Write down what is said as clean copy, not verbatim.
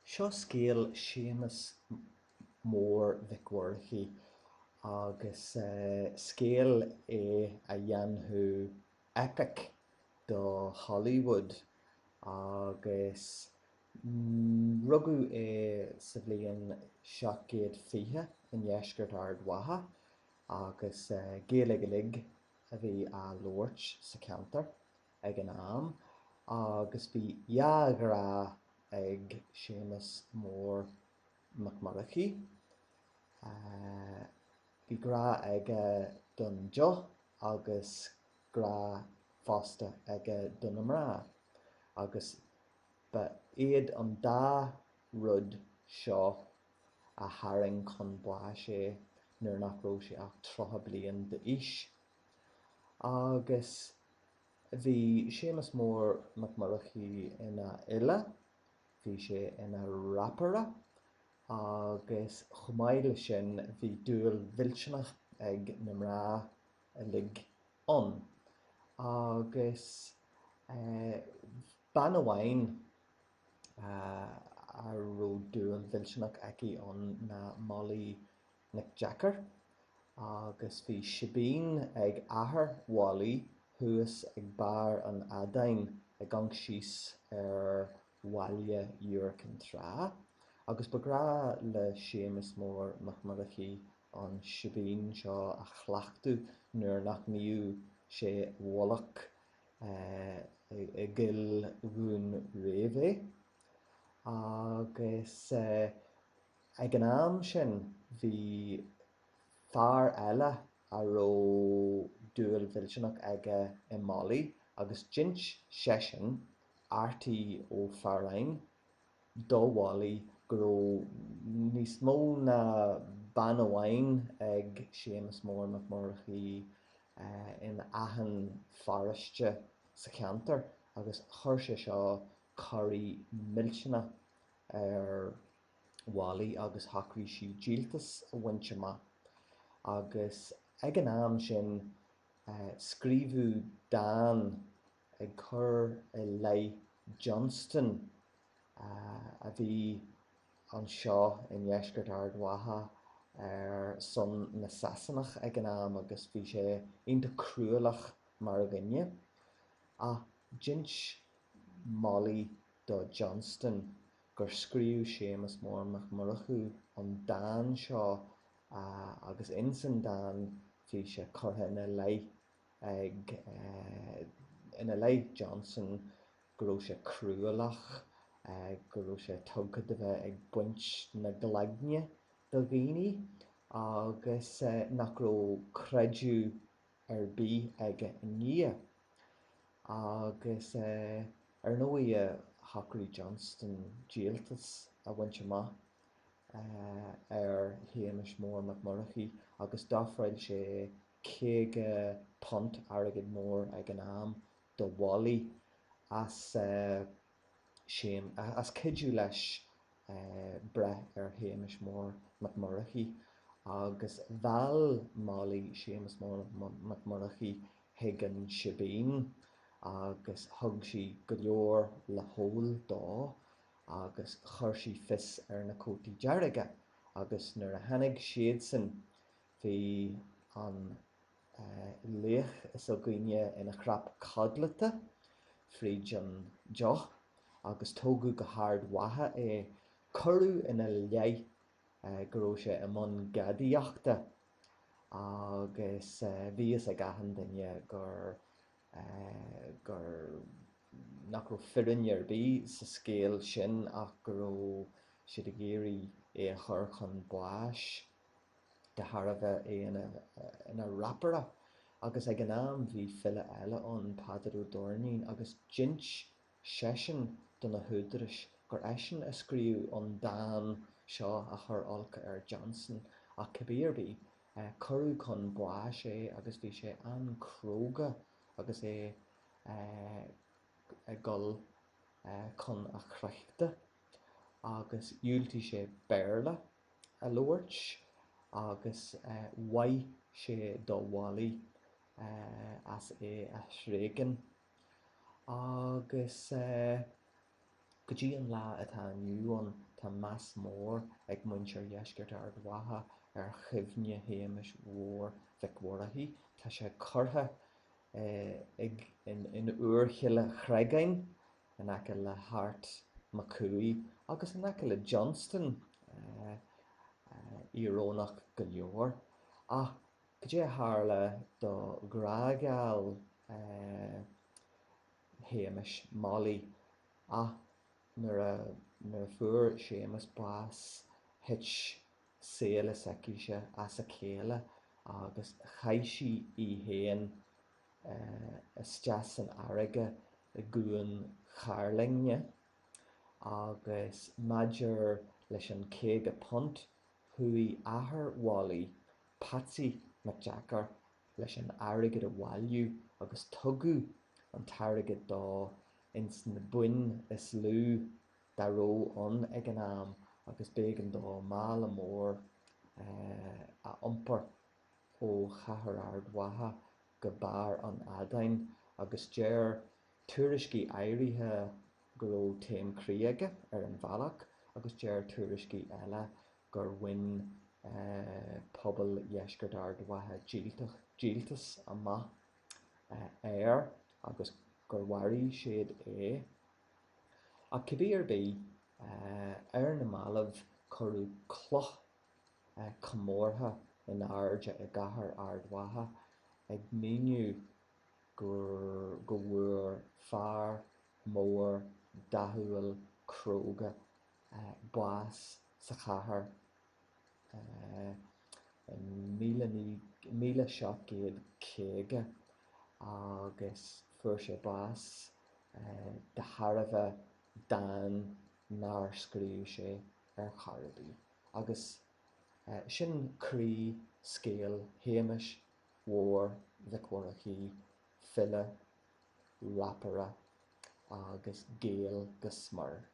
Seo scéal Séamus Mór Mac Múrchaidh agus scéal é a dhéanamh epic do Hollywood agus rugadh é sa bhliain 1720 in dheisceart Ard Mhacha agus géala go lig a bhí a labhairt sa ceantar ag an am agus bhí dheagra ag Séamus Mór Mac Múrchaidh. Bhí gra aige don Joe agus gra fásta aige don mrá agus ba iad an dá rud seo a tharraing chun buaidh sé nuair nach raibh sé ach 30 bliain d'aois. Agus bhí Séamus Mór Mac Múrchaidh ina Uile, bhí sé ina Rapaire agus chomh maith leis sin bhí dúil mhilteanach ag na mrá a lig ann. Agus ban amháin a raibh dúil mhilteanach aici ann na Molly Nic Jacker agus bhí sibín ag athair Wally thuas ag bear an adain ag gang síos ar bhaile Dheorc an Trá. Agus ba gra le Séamus Mór Mac Múrchaidh an sibín seo a chhlaachú nuair nach níú sé bholach i gcill dhún réimhe. Agus ag an am sin bhí fear eile a raibh dúil mhilteanach aige i Molly agus jint sesin airtí ó Fearáin dó Wally go raibh níos mó na ban amháin ag Séamus Mór Mac Múrchaidh in aithean foraiste sa cheantar agus chuir sé seo choirí millteanna ar Wally agus thacaigh siad díoltas a bhainte amach. Agus ag an am sin scríbhú Dan ag cur i Leigh Johnston a bhí an seo in dheisceart Ard Mhacha ar son na Sasanach ag an am agus bhí sé ionta cruúlach mar a ghinne. A jint Molly do Johnston gur scríobh Séamus Mór Mac Múrchaidh an Dan seo agus in san Dan bhí sé curtha ina Leigh ag ina Leigh Johnson go raibh sé cruúlach go raibh sé tugadh de bheith ag buint na glaigne do dhaoine agus nach raibh creidú ar bith aige inniu. Agus ar nua thacaigh Johnston díoltas a bhaint amach ar Séamus Mór Mac Múrchaidh agus d'offrail sé 50 punt airgid mór ag an am do Wally as cidiú leis breth ar Séamus Mór Mac Múrchaidh agus bheall Molly Séamus Mór Mac Múrchaidh chuig an sibín agus thug sí go leor le hól dó agus chuir sí fios ar na cótaí dearige agus nuair a tháinig siad san bhí an léach is ó gcoinne ina chrap cadlata fríd an Joe agus tógadh go Ard Mhacha é curú ina Leigh go raibh sé i mbun gadaíochta agus bhíos ag aitheann duine gur nach raibh fireann ar bith sa scéal sin ach go raibh siad a géirí é a chur chun buais de Tharbh é ina Rapaire agus ag an am bhí fille eile an Padaróg Dornaín agus jint sesin do na húdarais gur eisin a scríobh an Dan seo a chur olca ar Johnson ach cabbéirbí curú chun buais sé agus bhí sé an cróga agus é gol chun a chreachta agus dúiltí sé béarla a labhairt agus waith sé do Wally as é a sréigean agus Go dtí an lá atá nniuann tá meas mór ag muintir dheisceart Ard Mhacha ar chuimhne Séamus Mór Mac Múrchaidh. Tá sé curtha in uaircheile chreigein in aice le Ard Mhacha agus in aice le Johnston iarrónach go leor. Ach go dtí tharla do Gael Séamus Molly ach nuair fuair Séamus bás hit saolas aice as a chéile agus chaithsí í héin isteas an airige i gcuain charlinge agus maidir leis an céige punt chuaigh athair Wally Patsy McJacker leis an airige a bhailiú agus tugadh an tairige dó ins na buin is lú dá raibh ag an am agus bégan dó mála mór a iompar ó chathair Ard Mhacha go bar an adain agus deir tuairiscí éirithe go raibh téim críoga ar an bhealach agus deir tuairiscí eile gur bhain pobl dheisceart Ard Mhacha díoltas amach air agus gur mharaigh siad ach cibí ar bith ar na malamh chuirú cloch comórtha in airde i gcathair Ard Mhacha ag míniú go bhfuair fear, mór, dathúil, crochadh bás sa chathair in 1750 agus fuair sé bás de tharbheith Dan nár scríobh sé ar charbí agus sin crí scéal Séamus Mór Mac Múrchaidh fille Rapaire agus Gael go smar.